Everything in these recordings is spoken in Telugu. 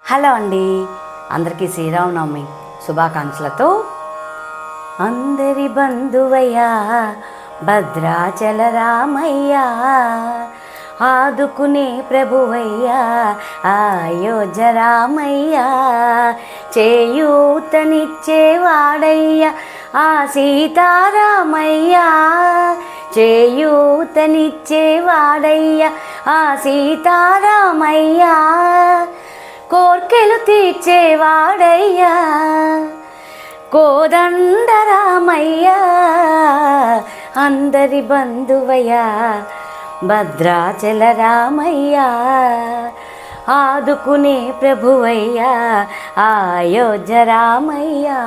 హలో అండి, అందరికీ శ్రీరామనవమి శుభాకాంక్షలతో. అందరి బంధువయ్యా భద్రాచల రామయ్యా, ఆదుకునే ప్రభువయ్యా అయోధ్య రామయ్యా, చేయూతనిచ్చేవాడయ్యా ఆ సీతారామయ్యా, చేయూతనిచ్చేవాడయ్యా ఆ సీతారామయ్యా, కోర్కెలు తీర్చేవాడయ్యా కోదండరామయ్యా, అందరి బంధువయ్యా భద్రాచల రామయ్యా, ఆదుకునే ప్రభువయ్యా అయోధ్య రామయ్యా.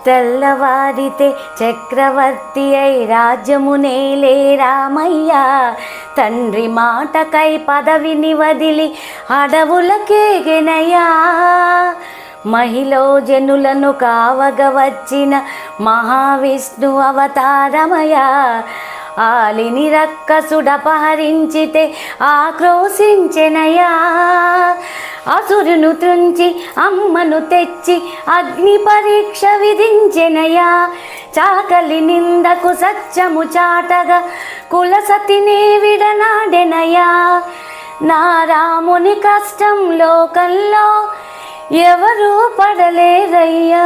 తెల్లవారితే చక్రవర్తి అయి రాజ్యమునేలే రామయ్య, తండ్రి మాటకై పదవిని వదిలి అడవులకేగెనయ్యా, మహిళ జనులను కావగ వచ్చిన మహావిష్ణు అవతారమయ్యా, ఆలిని రక్కసుడపహరించితే ఆక్రోశించెనయ్యా, అసురును త్రుంచి అమ్మను తెచ్చి అగ్ని పరీక్ష విధించెనయ్యా, చాకలి నిందకు సత్యము చాటగా కులసతినే విడనాడెనయ్యా, నా రాముని కష్టం లోకంలో ఎవరూ పడలేరయ్యా,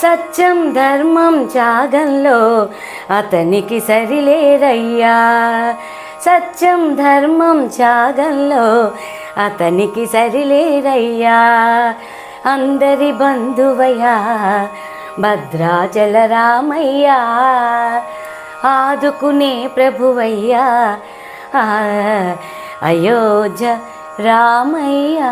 సత్యం ధర్మం త్యాగంలో అతనికి సరిలేరయ్యా, సత్యం ధర్మం త్యాగంలో అతనికి సరిలేరయ్యా, అందరి బంధువయ్యా భద్రాచల రామయ్యా, ఆదుకునే ప్రభువయ్యా అయోధ్య రామయ్యా.